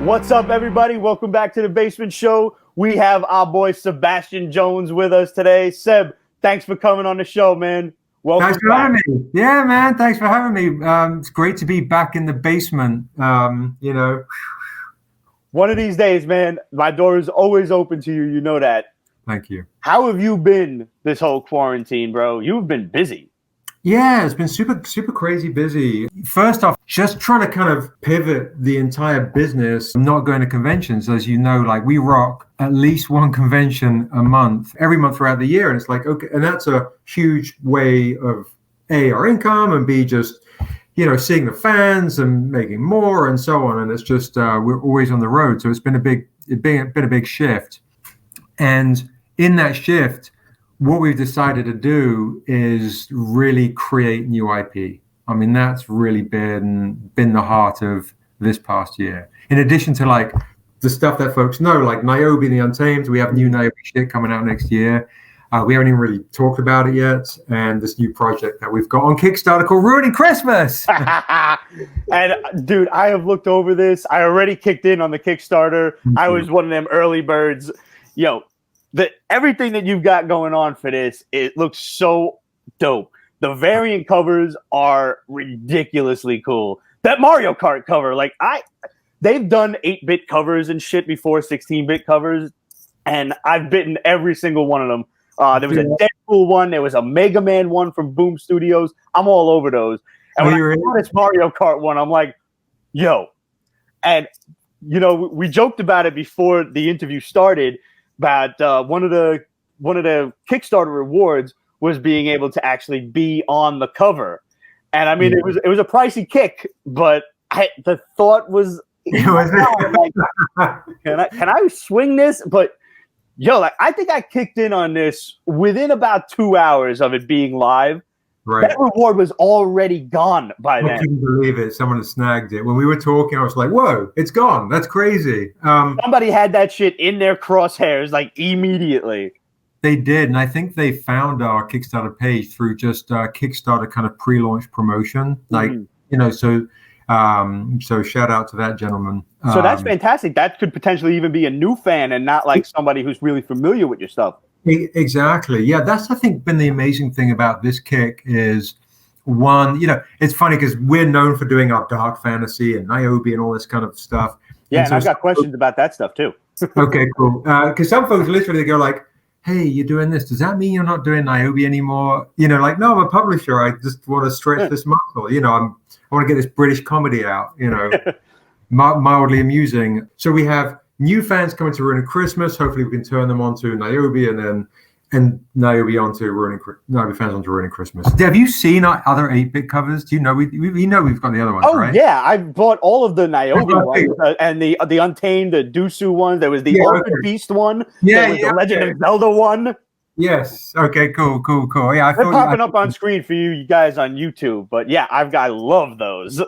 What's up, everybody? Welcome back to the Basement Show. We have our boy Sebastian Jones with us today. Seb, thanks for coming on the show, man. Welcome Thanks for having me. Yeah, man. Thanks for having me. It's great to be back in the basement. One of these days, man, my door is always open to you. You know that. Thank you. How have you been this whole quarantine, bro? You've been busy. Yeah, it's been super crazy busy. First off, just trying to kind of pivot the entire business. I'm not going to conventions, as you know, like we rock at least one convention a month, every month throughout the year. And it's like, okay, and that's a huge way of A, our income, and B, just, seeing the fans and making more and so on. And it's just, we're always on the road. So it's been a big shift. And in that shift, what we've decided to do is really create new IP. I mean, that's really been the heart of this past year. In addition to like the stuff that folks know, like Niobe and the Untamed, we have new Niobe shit coming out next year. We haven't even really talked about it yet. And this new project that we've got on Kickstarter called Ruining Christmas. And dude, I have looked over this. I already kicked in on the Kickstarter. I was one of them early birds. Everything that you've got going on for this, it looks so dope. The variant covers are ridiculously cool. That Mario Kart cover, they've done 8-bit covers and shit before, 16-bit covers, and I've bitten every single one of them. There was a Deadpool one, there was a Mega Man one from Boom Studios. I'm all over those. And when I saw this Mario Kart one, I'm like, yo. And, we joked about it before the interview started, but one of the Kickstarter rewards was being able to actually be on the cover, and I mean it was a pricey kick, but the thought was, like, can I swing this? But I think I kicked in on this within about 2 hours of it being live. Right. That reward was already gone by then. I couldn't believe it. Someone had snagged it. When we were talking, I was like, whoa, it's gone. That's crazy. Somebody had that shit in their crosshairs, like, immediately. They did. And I think they found our Kickstarter page through just Kickstarter kind of pre-launch promotion. So shout out to that gentleman. So that's fantastic. That could potentially even be a new fan and not like somebody who's really familiar with your stuff. Exactly. Yeah, that's, I think, been the amazing thing about this kick is, one, it's funny because we're known for doing our dark fantasy and Niobe and all this kind of stuff. Yeah, and I've got questions about that stuff too. Okay, cool. Because some folks literally go like, hey, you're doing this. Does that mean you're not doing Niobe anymore? No, I'm a publisher. I just want to stretch this muscle. I want to get this British comedy out, mildly amusing. So we have new fans coming to Ruining Christmas. Hopefully we can turn them onto Niobe and Niobe onto Niobe fans onto Ruining Christmas. Have you seen our other 8-bit covers? Do you know we know we've got the other ones, right? Yeah, I've bought all of the Niobe ones and the Untamed, the Dusu one. There was the Ultimate Beast one. There was the Legend of Zelda one. Yes. Okay. Cool. Yeah, they're popping up on screen for you guys on YouTube. But yeah, I love those.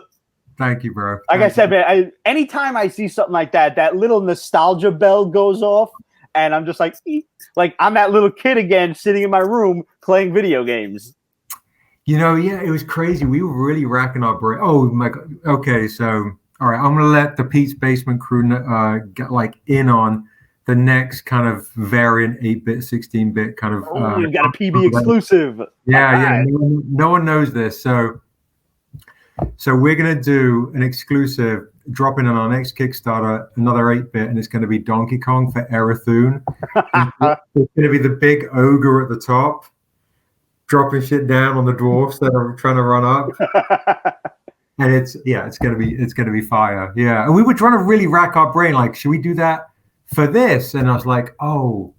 Thank you, bro. Like I said, man, anytime I see something like that, that little nostalgia bell goes off, and I'm just like I'm that little kid again, sitting in my room playing video games. It was crazy. We were really racking our brain. Oh my God. Okay, so all right, I'm gonna let the Pete's Basement crew get in on the next kind of variant 8-bit, 16-bit kind of. You got a PB exclusive. Yeah. No one knows this, So we're going to do an exclusive dropping on our next Kickstarter, another 8-bit, and it's going to be Donkey Kong for Erathune. It's going to be the big ogre at the top, dropping shit down on the dwarfs that are trying to run up. And it's going to be fire. Yeah. And we were trying to really rack our brain, like, should we do that for this? And I was like, oh,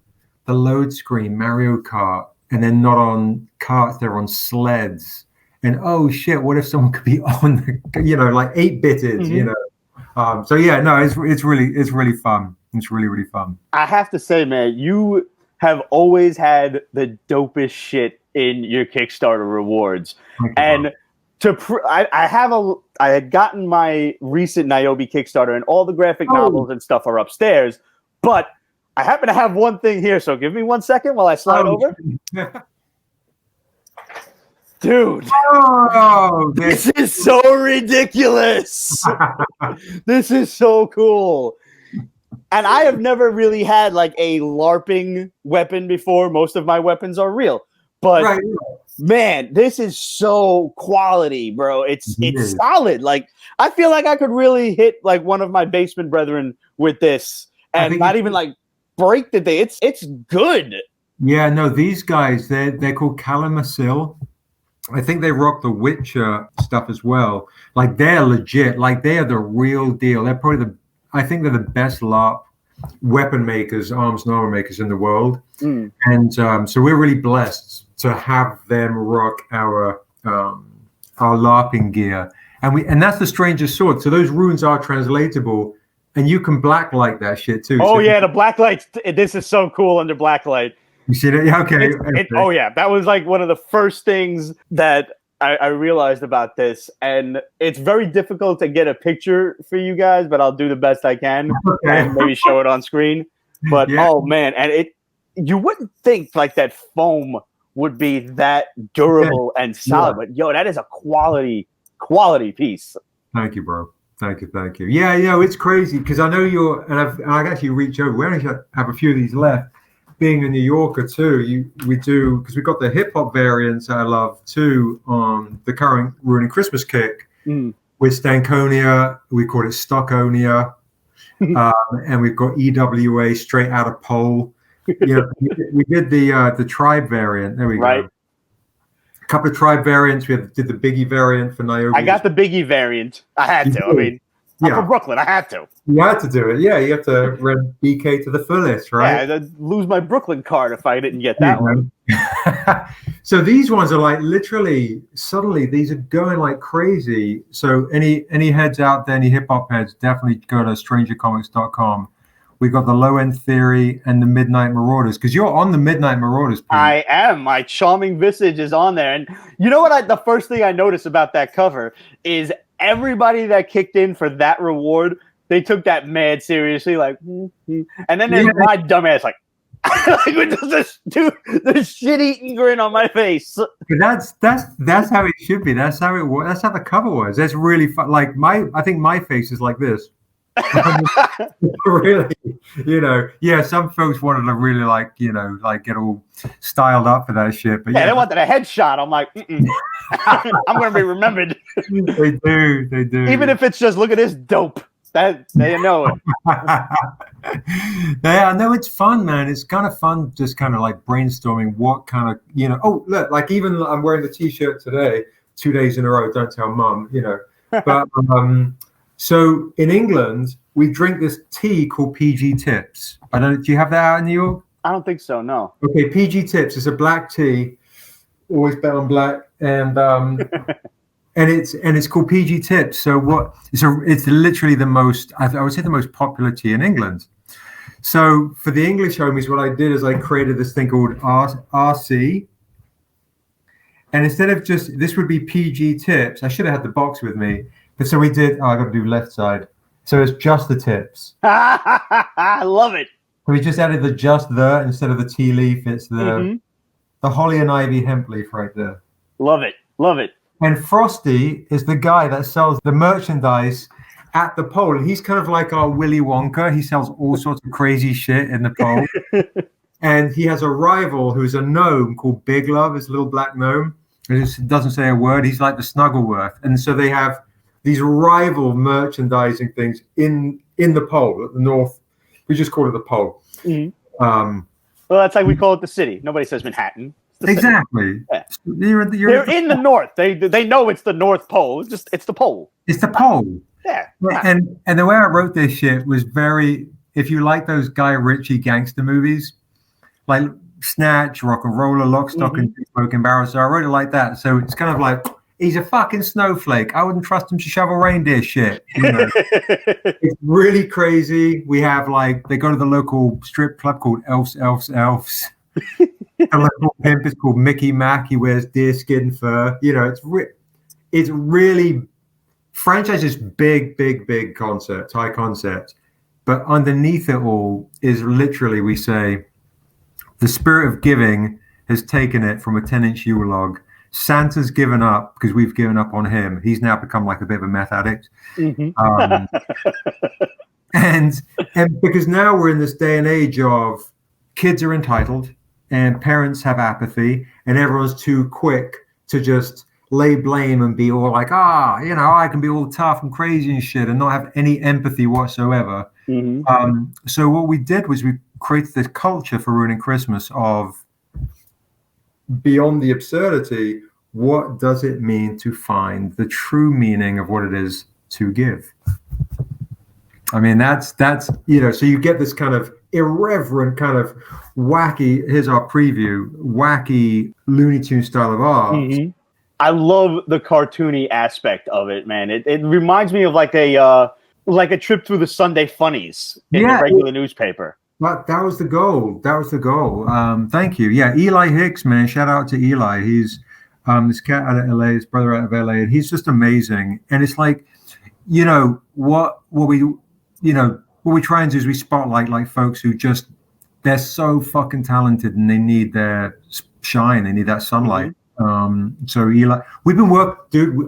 the load screen, Mario Kart, and then not on carts, they're on sleds. And oh shit, what if someone could be on the, like 8-bitted, So yeah, no, it's really fun. It's really fun. I have to say, man, you have always had the dopest shit in your Kickstarter rewards. And I had gotten my recent Niobe Kickstarter, and all the graphic novels and stuff are upstairs. But I happen to have one thing here, so give me 1 second while I slide over. Dude, Oh, this is so ridiculous. This is so cool. And I have never really had like a LARPing weapon before. Most of my weapons are real. But right. man, this is so quality, bro. It's Yeah. solid. Like I feel like I could really hit like one of my basement brethren with this and not even like break the thing. It's good. Yeah, no, these guys, they're called Calamasil. I think they rock the Witcher stuff as well. Like they're legit. Like they are the real deal. They're probably I think they're the best LARP weapon makers, arms and armor makers in the world. And so we're really blessed to have them rock our LARPing gear. And that's the strangest sword. So those runes are translatable, and you can blacklight that shit too. Oh, so yeah, the blacklight. This is so cool under blacklight. You see that? Yeah, okay. Oh yeah, that was like one of the first things that I realized about this, and it's very difficult to get a picture for you guys, but I'll do the best I can and maybe show it on screen. But oh man, and you wouldn't think like that foam would be that durable and solid, but yo, that is a quality piece. Thank you, bro. Thank you. Yeah, it's crazy because I know I've actually reached over. We only have a few of these left. Being a New Yorker too, we do, because we've got the hip hop variants I love too on the current Ruining Christmas kick with Stankonia. We call it Stockonia, and we've got EWA straight out of Pole. You know, we did the tribe variant. There we go. A couple of tribe variants. Did the Biggie variant for Niobe. I got the Biggie variant. I had to. I mean, I'm from Brooklyn. I had to. You had to do it. Yeah, you have to run BK to the fullest, right? Yeah, I'd lose my Brooklyn card if I didn't get that one. So these ones are like literally, suddenly these are going like crazy. So any heads out there, any hip hop heads, definitely go to strangercomics.com. We've got the Low End Theory and the Midnight Marauders, because you're on the Midnight Marauders page. I am. My charming visage is on there. And you know what? The first thing I noticed about that cover is everybody that kicked in for that reward, they took that mad seriously, like, and then there's my dumbass, like with the shit-eating grin on my face. That's how it should be. That's how it was. That's how the cover was. That's really fun. Like I think my face is like this. Really, some folks wanted to really like get all styled up for that shit. But they wanted a headshot. I'm like, I'm gonna be remembered. They do. Even if it's just look at this dope. That they know it. Yeah, no, it's fun, man. It's kind of fun, just kind of like brainstorming what kind of Oh, look, like even I'm wearing the T-shirt today, 2 days in a row. Don't tell mum, But so in England, we drink this tea called PG Tips. Do you have that out in New York? I don't think so. No. Okay, PG Tips is a black tea. Always bet on black, and it's called PG Tips. So it's literally the most, I would say, the most popular tea in England. So for the English homies, what I did is I created this thing called RC. And instead of this would be PG Tips. I should have had the box with me. But so we did, I got to do left side. So it's just the tips. I love it. So we just added the instead of the tea leaf. It's the holly and ivy hemp leaf right there. Love it. And Frosty is the guy that sells the merchandise at the pole. And he's kind of like our Willy Wonka. He sells all sorts of crazy shit in the pole. And he has a rival who's a gnome called Big Love, his little black gnome. It doesn't say a word. He's like the Snuggleworth. And so they have these rival merchandising things in the pole at the north. We just call it the pole. Well, that's like we call it the city. Nobody says Manhattan. Exactly. Yeah. They're in the north. They know it's the North Pole. It's the pole. It's the pole. Yeah. And the way I wrote this shit was if you like those Guy Ritchie gangster movies, like Snatch, Rock and Roller, Lock, Stock, and Two Smoking Barrels. So I wrote it like that. So it's kind of like, he's a fucking snowflake. I wouldn't trust him to shovel reindeer shit. It's really crazy. We have they go to the local strip club called Elves. The local pimp is called Mickey Mack. He wears deer skin fur. It's really franchise is big concept, high concept. But underneath it all is literally, we say, the spirit of giving has taken it from a 10-inch Yule log Santa's given up because we've given up on him. He's now become like a bit of a meth addict. And because now we're in this day and age of kids are entitled and parents have apathy and everyone's too quick to just lay blame and be all like, I can be all tough and crazy and shit and not have any empathy whatsoever. So what we did was we created this culture for ruining Christmas of beyond the absurdity, what does it mean to find the true meaning of what it is to give? I mean, that's so you get this kind of irreverent, kind of wacky, here's our preview, wacky Looney Tunes style of art. I love the cartoony aspect of it, man. It reminds me of like a trip through the Sunday funnies in the regular newspaper. But that was the goal. Thank you. Yeah, Eli Hicks, man. Shout out to Eli. He's this cat out of LA, his brother out of LA, and he's just amazing. And it's like, what we try and do is we spotlight like folks who just they're so fucking talented and they need their shine, they need that sunlight. So Eli, we've been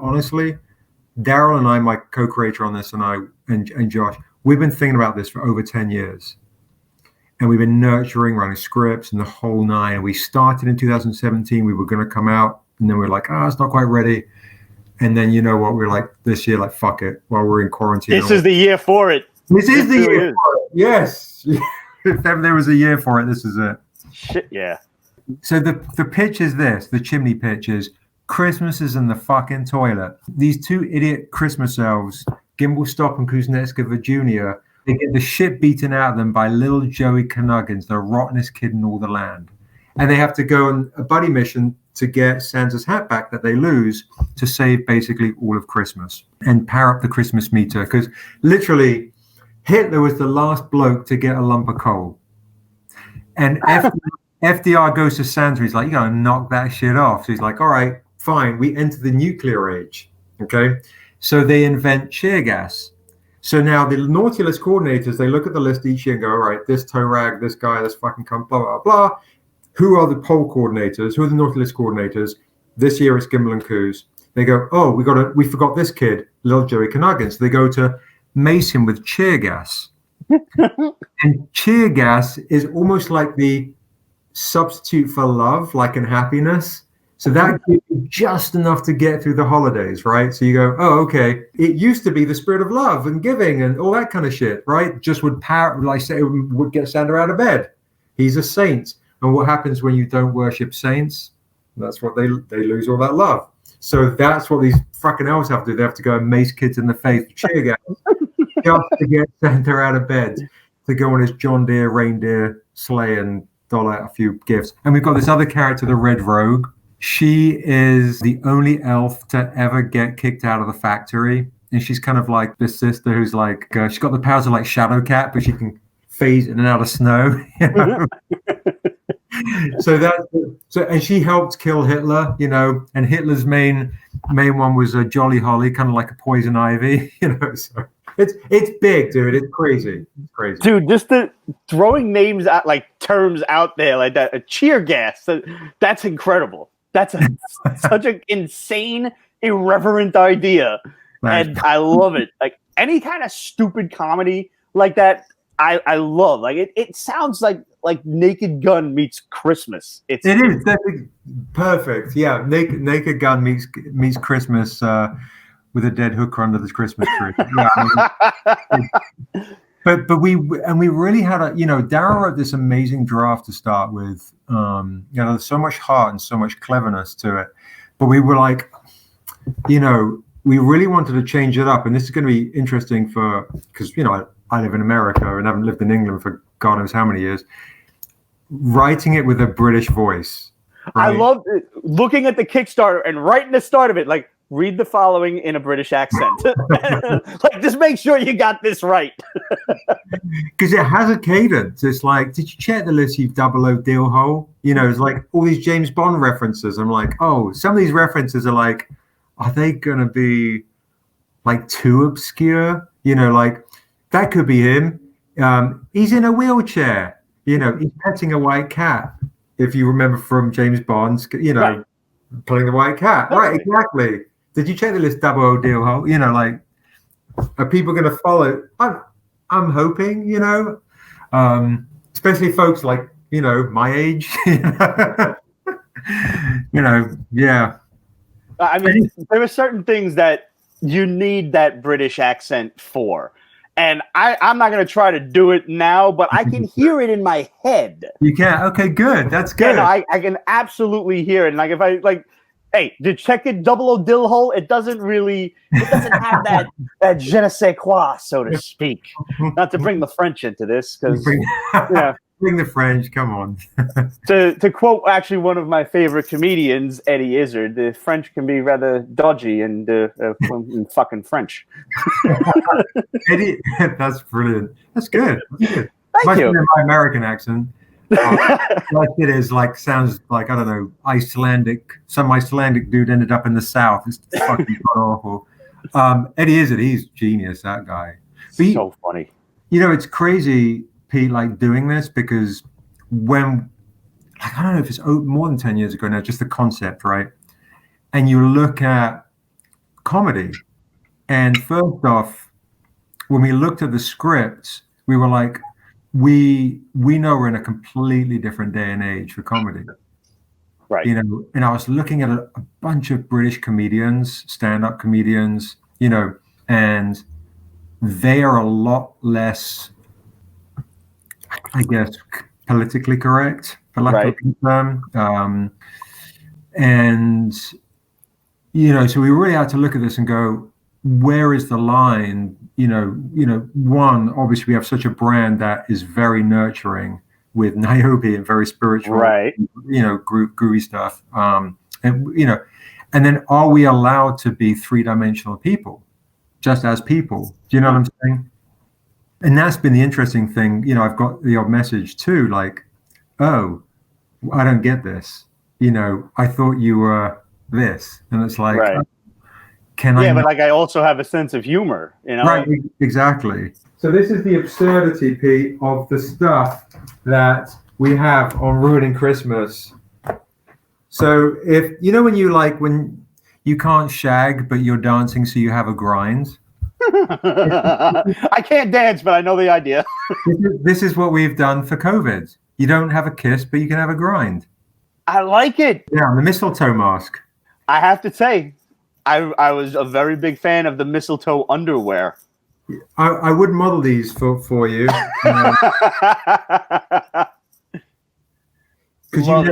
honestly, Daryl and I, my co-creator on this, and Josh, we've been thinking about this for over 10 years. And we've been nurturing, writing scripts and the whole nine. And we started in 2017. We were going to come out, and then we were like, it's not quite ready. And then you know what? We're like, this year, like, fuck it. While we're in quarantine. This is the year for it. This is the year for it. Yes. If ever there was a year for it, this is it. Shit, yeah. So the pitch is this. The chimney pitch is Christmas is in the fucking toilet. These two idiot Christmas elves, Gimblestop and Kuznetskova Jr., they get the shit beaten out of them by little Joey Canuggins, the rottenest kid in all the land. And they have to go on a buddy mission to get Santa's hat back that they lose to save basically all of Christmas and power up the Christmas meter. Because literally, Hitler was the last bloke to get a lump of coal. And FDR goes to Santa. He's like, you got to knock that shit off. So he's like, all right, fine. We enter the nuclear age. Okay. So they invent cheer gas. So now the naughty list coordinators, they look at the list each year and go, all right, this toe rag, this guy, this fucking cunt, blah, blah, blah. Who are the poll coordinators? Who are the naughty list coordinators? This year it's Gimble and Coos. They go, we forgot this kid, little Joey Canuggins. So they go to mace him with cheer gas. And cheer gas is almost like the substitute for love, like in happiness. So that gives you just enough to get through the holidays, right? So you go, okay. It used to be the spirit of love and giving and all that kind of shit, right? Just would would get Santa out of bed. He's a saint. And what happens when you don't worship saints? That's what they lose all that love. So that's what these fucking elves have to do. They have to go and mace kids in the face with cheer gas just to get Santa out of bed to go on his John Deere reindeer sleigh and dole out a few gifts. And we've got this other character, the Red Rogue. She is the only elf to ever get kicked out of the factory. And she's kind of like this sister who's like, she's got the powers of like Shadowcat, but she can phase in and out of snow. And she helped kill Hitler, and Hitler's main one was a Jolly Holly, kind of like a poison ivy, so it's big, dude. It's crazy. Dude, just the throwing names out, like terms out there like that, a cheer gas, that's incredible. That's such an insane, irreverent idea. And I love it. Like any kind of stupid comedy like that, I love. Like it sounds like Naked Gun meets Christmas. It is definitely perfect. Yeah, Naked Gun meets Christmas with a dead hooker under this Christmas tree. Yeah, But we really had Daryl wrote this amazing draft to start with. There's so much heart and so much cleverness to it. But we were like, we really wanted to change it up. And this is going to be interesting because I live in America and haven't lived in England for God knows how many years. Writing it with a British voice. Right? I love looking at the Kickstarter and right in the start of it, like, read the following in a British accent. Like, just make sure you got this right. Because it has a cadence. It's like, did you check the list, you 00 deal hole? It's like all these James Bond references. I'm like, some of these references are like, are they going to be like too obscure? Like that could be him. He's in a wheelchair. He's petting a white cat. If you remember from James Bond's, Right. Pulling the white cat. Right, exactly. Did you check the list? Double O deal hole. You know, like, are people going to follow? I'm hoping. You know, especially folks like my age. Yeah. I mean, there are certain things that you need that British accent for. And I'm not going to try to do it now, but I can hear it in my head. You can? Okay, good. That's good. Yeah, no, I can absolutely hear it. And like, if I, like, hey, to check it, double O dill hole, it doesn't have that je ne sais quoi, so to speak. Not to bring the French into this, because, Bring the French, come on. to quote actually one of my favorite comedians, Eddie Izzard, the French can be rather dodgy and in fucking French. Eddie, that's brilliant. That's good. That's good. Thank you. My American accent. Like it is like sounds like I don't know Icelandic. Some Icelandic dude ended up in the South. It's fucking awful. Eddie Izzard, he's genius. That guy. So funny. It's crazy, Pete, like doing this because when, like, I don't know if it's more than 10 years ago now, just the concept, right? And you look at comedy, and first off, when we looked at the scripts, we were like, we know we're in a completely different day and age for comedy. Right. And I was looking at a bunch of British comedians, stand-up comedians, and they are a lot less, I guess, politically correct, for lack of a term. And, so we really had to look at this and go, where is the line? One, obviously we have such a brand that is very nurturing with Niobe and very spiritual, right? Groovy stuff. And then are we allowed to be three-dimensional people, just as people? Do you know what I'm saying? And that's been the interesting thing. I've got the odd message too, like, oh, I don't get this. I thought you were this, and it's like, right. But like I also have a sense of humor, Right, exactly. So this is the absurdity, Pete, of the stuff that we have on Ruining Christmas. So if when you can't shag but you're dancing, so you have a grind. I can't dance, but I know the idea. This is what we've done for COVID. You don't have a kiss, but you can have a grind. I like it. Yeah, the mistletoe mask. I have to say, I was a very big fan of the mistletoe underwear. I would model these for you. Because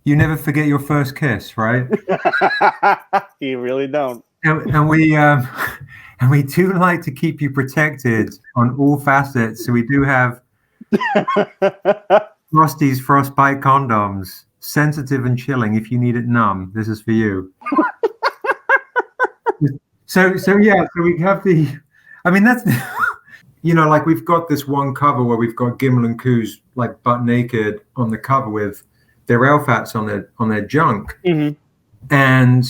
you never forget your first kiss, right? You really don't. And we do like to keep you protected on all facets. So we do have Frosty's Frostbite condoms, sensitive and chilling. If you need it numb, this is for you. So we have that's like we've got this one cover where we've got Gimel and Coos like butt naked on the cover with their elf hats on their junk. Mm-hmm. And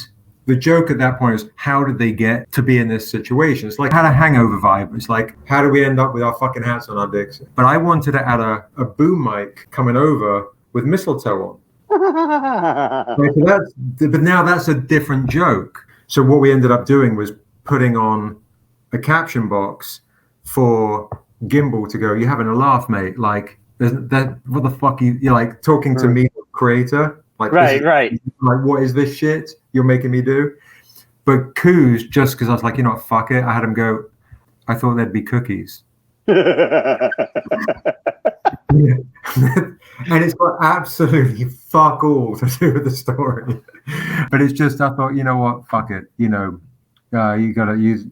the joke at that point is, how did they get to be in this situation? It's like had a Hangover vibe. It's like, how do we end up with our fucking hats on our dicks? But I wanted to add a boom mic coming over with mistletoe on. But now that's a different joke. So what we ended up doing was putting on a caption box for Gimbal to go, "You're having a laugh, mate. Like, that what the fuck you're like talking to me, creator? Like, right. Like, what is this shit you're making me do?" But Coos, just because I was like, fuck it, I had him go, "I thought there'd be cookies." And it's got absolutely fuck all to do with the story. But it's just, I thought, what, fuck it. You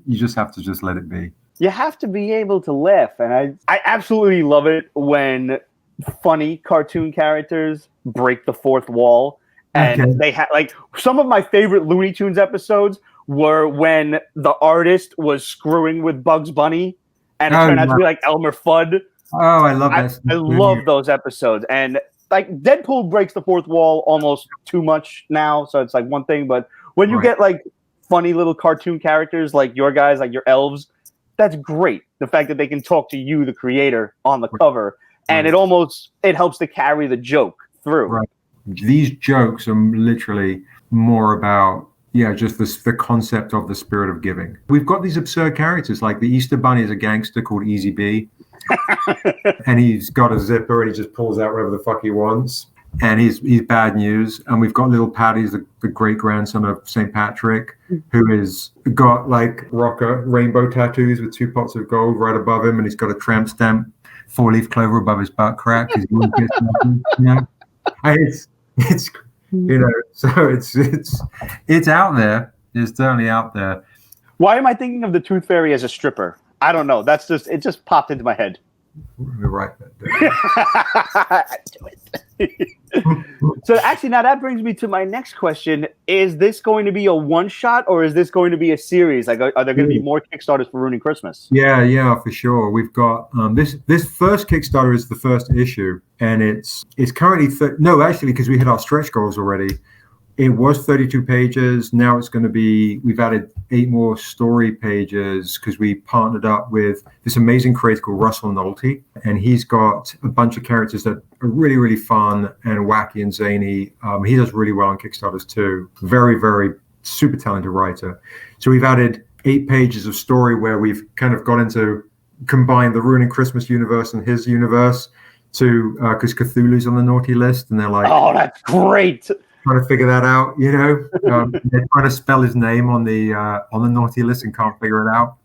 just have to just let it be. You have to be able to laugh. And I absolutely love it when funny cartoon characters break the fourth wall. And they had like some of my favorite Looney Tunes episodes were when the artist was screwing with Bugs Bunny and it turned out to be like Elmer Fudd. Oh, I love that. I love those episodes. And like Deadpool breaks the fourth wall almost too much now. So it's like one thing. But when you get like funny little cartoon characters like your guys, like your elves, that's great. The fact that they can talk to you, the creator, on the cover. And it helps to carry the joke through. Right. these jokes are literally more about just the concept of the spirit of giving. We've got these absurd characters, like the Easter Bunny is a gangster called Easy B, and he's got a zipper and he just pulls out whatever the fuck he wants, and he's bad news. And we've got little Paddy's the great grandson of St. Patrick, who is got like rocker rainbow tattoos with 2 pots of gold right above him, and he's got a tramp stamp 4-leaf clover above his butt crack. He's it's so it's out there. It's certainly out there. Why am I thinking of the Tooth Fairy as a stripper? I don't know. It just popped into my head. Let me write that down. So actually, now that brings me to my next question. Is this going to be a one-shot, or is this going to be a series? Like, are there going to be more Kickstarters for Ruining Christmas? Yeah, for sure. We've got this first Kickstarter is the first issue, and it's currently because we hit our stretch goals already. It was 32 pages. Now it's going to be, we've added 8 more story pages because we partnered up with this amazing creator called Russell Nolte. And he's got a bunch of characters that are really, really fun and wacky and zany. He does really well on Kickstarters too. Very, very super talented writer. So we've added 8 pages of story where we've kind of got into combine the Ruining Christmas universe and his universe to, because Cthulhu's on the naughty list. And they're like, oh, that's great. Trying to figure that out, they're trying to spell his name on the naughty list and can't figure it out.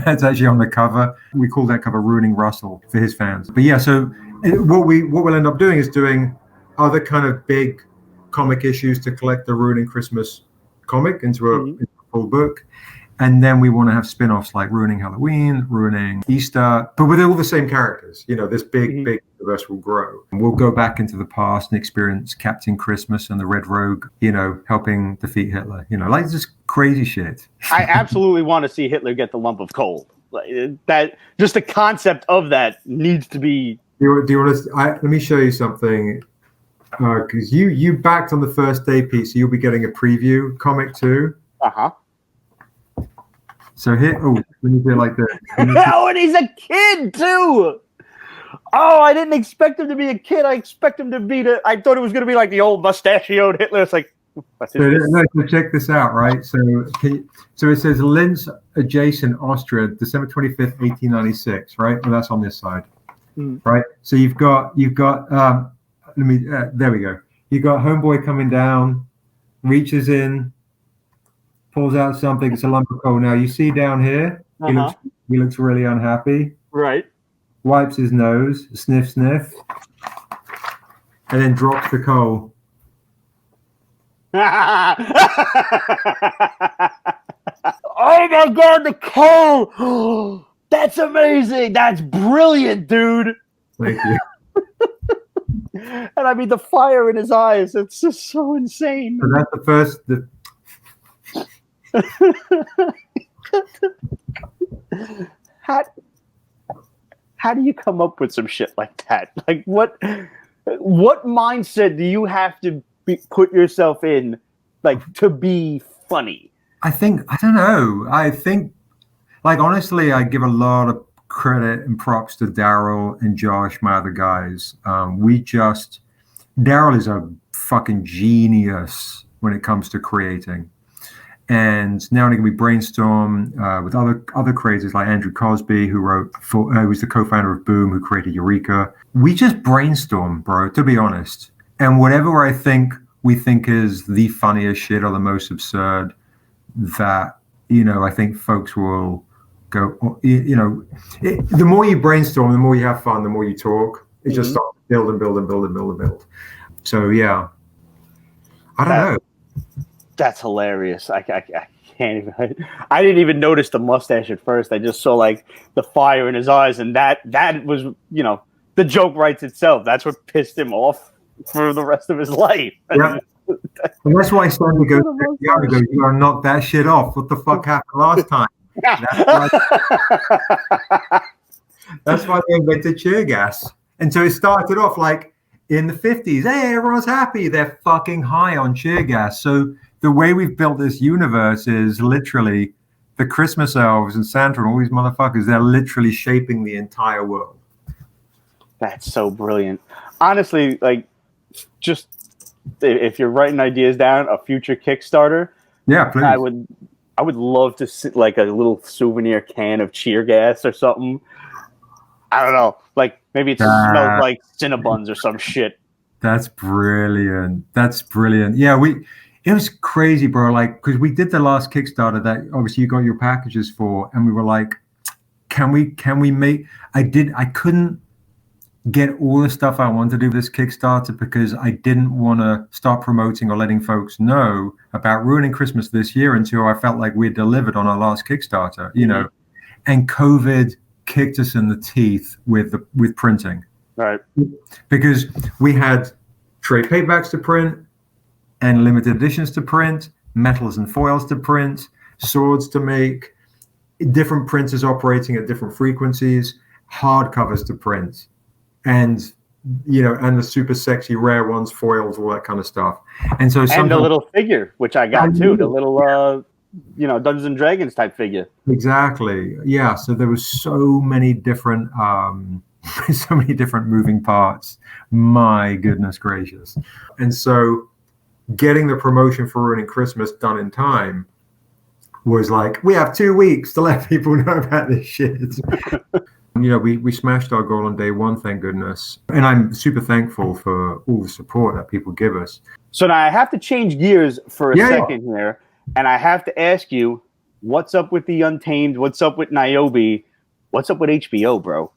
That's actually on the cover. We call that cover "Ruining Russell" for his fans. But yeah, so what we'll end up doing is doing other kind of big comic issues to collect the Ruining Christmas comic into a full book. And then we want to have spin-offs like Ruining Halloween, Ruining Easter, but with all the same characters. This big universe will grow. And we'll go back into the past and experience Captain Christmas and the Red Rogue, helping defeat Hitler. Like just crazy shit. I absolutely want to see Hitler get the lump of coal. That just the concept of that needs to be. Do you want to? Let me show you something. Because you backed on the first day, Pete, so you'll be getting a preview comic too. So here, let me do it like this. Oh, and he's a kid too. Oh, I didn't expect him to be a kid. I expect him to be I thought it was going to be like the old mustachioed Hitler. It's like, so check this out, right? So it says Linz adjacent Austria, December 25th, 1896, right? Well, that's on this side, right? So you've got there we go. You've got homeboy coming down, reaches in, pulls out something. It's a lump of coal. Now you see down here, he looks really unhappy. Right. Wipes his nose, sniff, and then drops the coal. Oh my God, the coal! That's amazing. That's brilliant, dude. Thank you. And I mean, the fire in his eyes, it's just so insane. So that's the first. How do you come up with some shit like that? Like, what mindset do you have to put yourself in, like, to be funny? I don't know. I think, like, honestly, I give a lot of credit and props to Daryl and Josh, my other guys. Daryl is a fucking genius when it comes to creating. And now and again, we brainstorm with other creators like Andrew Cosby, who was the co-founder of Boom, who created Eureka. We just brainstorm, bro, to be honest. And whatever we think is the funniest shit or the most absurd, that, I think folks will go, the more you brainstorm, the more you have fun, the more you talk. It just starts to build and build and build and build and build. So, yeah. I don't know. That's hilarious. I can't even. I didn't even notice the mustache at first. I just saw like the fire in his eyes, and that was, the joke writes itself. That's what pissed him off for the rest of his life. Yeah. And that's why Sandy goes, "You are not that shit off. What the fuck happened last time?" That's why they invented cheer gas. And so it started off like in the 50s. Hey, everyone's happy. They're fucking high on cheer gas. So the way we've built this universe is literally the Christmas elves and Santa and all these motherfuckers. They're literally shaping the entire world. That's so brilliant. Honestly, like, just if you're writing ideas down, a future Kickstarter. Yeah, please. I would love to see like a little souvenir can of cheer gas or something. I don't know, like maybe it smells like Cinnabons or some shit. That's brilliant. That's brilliant. Yeah, it was crazy, bro. Like, because we did the last Kickstarter that obviously you got your packages for, and we were like, can we make? I couldn't get all the stuff I wanted to do with this Kickstarter because I didn't want to start promoting or letting folks know about ruining Christmas this year until I felt like we had delivered on our last Kickstarter, you know, and COVID kicked us in the teeth with printing. Right. Because we had trade paperbacks to print and limited editions to print, metals and foils to print, swords to make, different printers operating at different frequencies, hardcovers to print, and the super sexy rare ones, foils, all that kind of stuff. And so the little figure, which I got too, the little Dungeons and Dragons type figure. Exactly. Yeah. So there was so many different moving parts. My goodness gracious. And so getting the promotion for Ruining Christmas done in time was like, we have 2 weeks to let people know about this shit. We smashed our goal on day one, thank goodness. And I'm super thankful for all the support that people give us. So now I have to change gears for a second here. And I have to ask you, what's up with the Untamed? What's up with Niobe? What's up with HBO, bro?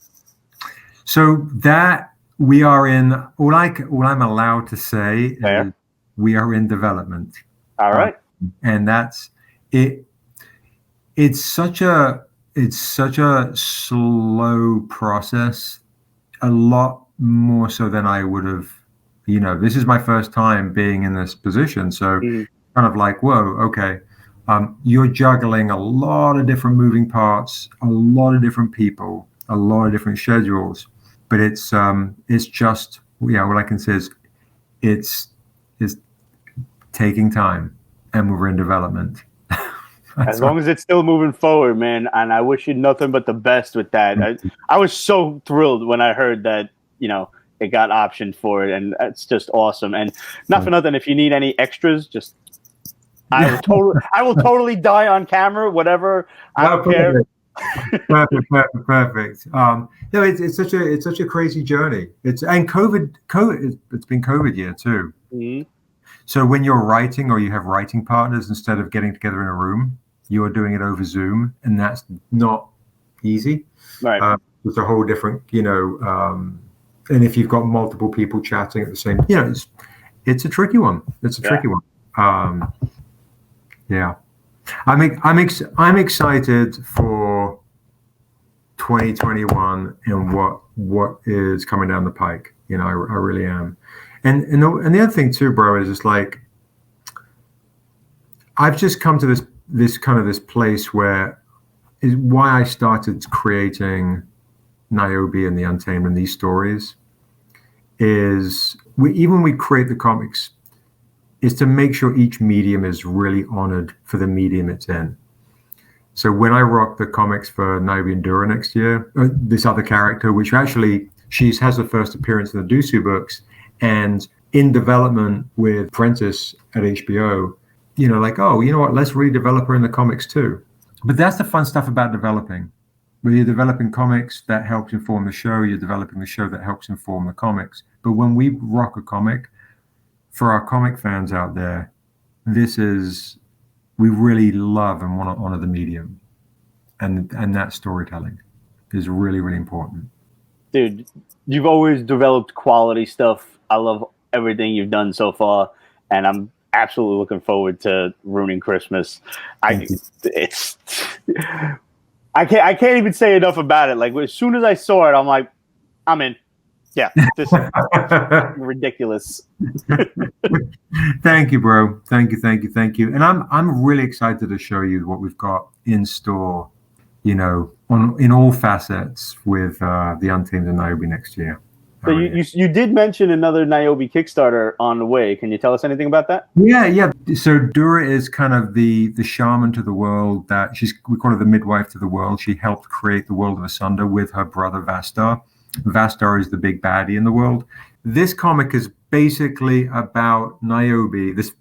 So that we are in, all I'm allowed to say is we are in development. All right. And that's it. It's such a slow process, a lot more so than I would have, this is my first time being in this position. So kind of like, whoa, okay. You're juggling a lot of different moving parts, a lot of different people, a lot of different schedules. But it's just, what I can say is it's taking time and we're in development. As long as it's still moving forward, man. And I wish you nothing but the best with that. I was so thrilled when I heard that, it got optioned for it. And it's just awesome. And not for nothing, if you need any extras, just I will totally die on camera, whatever. I don't care. Perfect. It's such a crazy journey. It's been COVID year too. Mm-hmm. So when you're writing or you have writing partners, instead of getting together in a room, you're doing it over Zoom, and that's not easy. Right. It's a whole different, and if you've got multiple people chatting at the same, it's a tricky one. It's a tricky one. Yeah. I'm excited for 2021 and what is coming down the pike. I really am. And the other thing too, bro, is just like I've just come to this place where is why I started creating Niobe and the Untamed and these stories is we create the comics is to make sure each medium is really honored for the medium it's in. So when I rock the comics for Niobe and Dura next year, this other character, which actually has her first appearance in the Dusu books and in development with Prentice at HBO, let's redevelop her in the comics too. But that's the fun stuff about developing. When you're developing comics, that helps inform the show. You're developing the show that helps inform the comics. But when we rock a comic, for our comic fans out there, we really love and want to honor the medium. And that storytelling is really, really important. Dude, you've always developed quality stuff. I love everything you've done so far. And I'm absolutely looking forward to Ruining Christmas. I can't even say enough about it. Like as soon as I saw it, I'm like, I'm in. Yeah, this is ridiculous. Thank you, bro. Thank you. And I'm really excited to show you what we've got in store, in all facets with the Untamed and Niobe next year. So you did mention another Niobe Kickstarter on the way. Can you tell us anything about that? Yeah. So Dura is kind of the shaman to the world. We call her the midwife to the world. She helped create the world of Asunder with her brother Vastar. Vastar is the big baddie in the world. this comic is basically about Niobe, this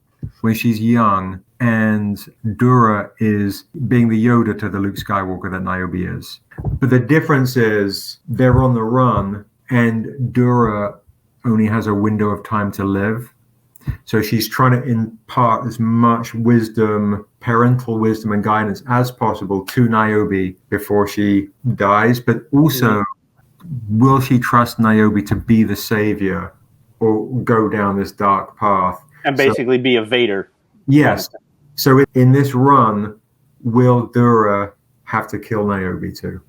when she's young, and Dura is being the Yoda to the Luke Skywalker that Niobe is. But the difference is they're on the run, and Dura only has a window of time to live. So she's trying to impart as much wisdom, parental wisdom and guidance as possible to Niobe before she dies. But also, will she trust Niobe to be the savior or go down this dark path? And basically be a Vader. Yes. So in this run, will Dura have to kill Niobe too?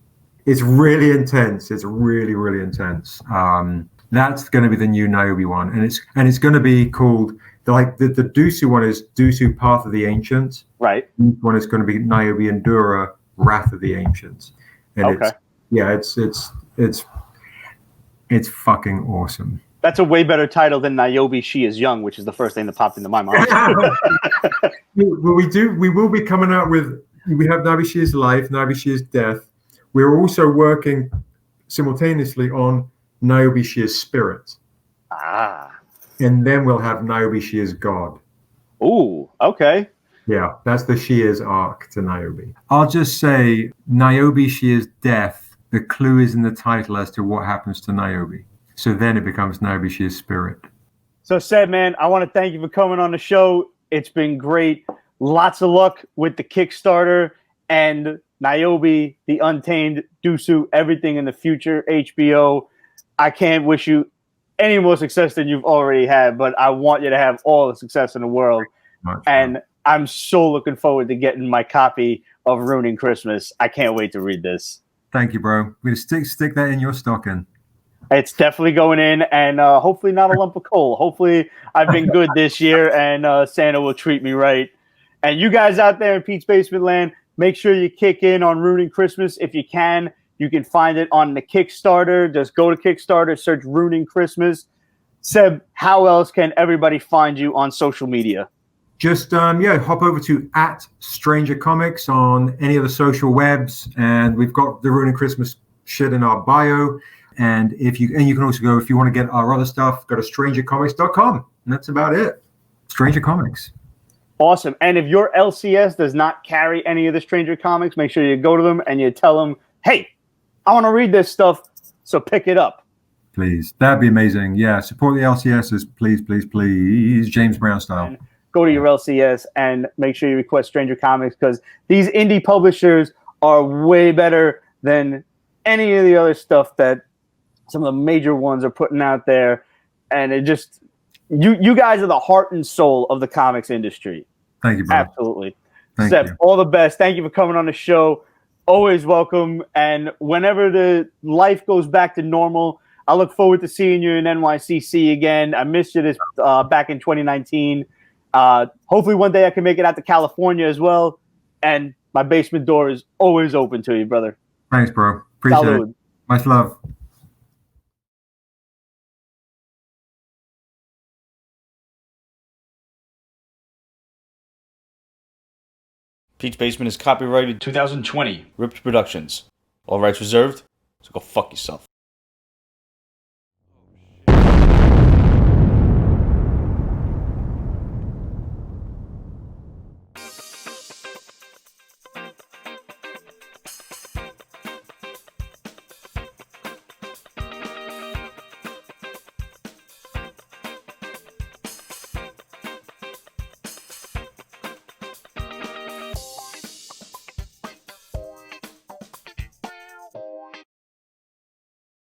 It's really intense. It's really, really intense. That's going to be the new Niobe one, and it's going to be called like the Dusu one is Dusu Path of the Ancients. Right. Each one is going to be Niobe and Dura Wrath of the Ancients. And it's fucking awesome. That's a way better title than Niobe She Is Young, which is the first thing that popped into my mind. Well, we will be coming out with, we have Niobe She Is Life, Niobe She Is Death. We're also working simultaneously on Niobe She Is Spirit. And then we'll have Niobe She Is God. Ooh, okay. Yeah, that's the She Is arc to Niobe. I'll just say Niobe She Is Death. The clue is in the title as to what happens to Niobe. So then it becomes Niobe She Is Spirit. So Seb, man, I want to thank you for coming on the show. It's been great. Lots of luck with the Kickstarter and Niobe, the Untamed, Dusu, everything in the future, HBO. I can't wish you any more success than you've already had, but I want you to have all the success in the world. And I'm so looking forward to getting my copy of Ruining Christmas. I can't wait to read this. Thank you, bro. We're going to stick that in your stocking. It's definitely going in, and hopefully not a lump of coal. Hopefully I've been good this year, and Santa will treat me right. And you guys out there in Pete's Basement Land, make sure you kick in on Ruining Christmas if you can. You can find it on the Kickstarter. Just go to Kickstarter, search Ruining Christmas. Seb, how else can everybody find you on social media? Just hop over to @StrangerComics on any of the social webs, and we've got the Ruining Christmas shit in our bio. And you can also go, if you want to get our other stuff, go to strangercomics.com. And that's about it. Stranger Comics. Awesome. And if your LCS does not carry any of the Stranger Comics, make sure you go to them and you tell them, hey, I want to read this stuff, so pick it up. Please. That'd be amazing. Yeah, support the LCSs, please, please, please. James Brown style. And go to your LCS and make sure you request Stranger Comics, because these indie publishers are way better than any of the other stuff that some of the major ones are putting out there. And it just, you guys are the heart and soul of the comics industry. Thank you, bro. Absolutely. Thank Seb, you. all the best. Thank you for coming on the show. Always welcome. And whenever the life goes back to normal, I look forward to seeing you in NYCC again. I missed you back in 2019. Hopefully one day I can make it out to California as well. And my basement door is always open to you, brother. Thanks, bro. Appreciate it. Much love. Pete's Basement is copyrighted 2020, Ripped Productions. All rights reserved, so go fuck yourself.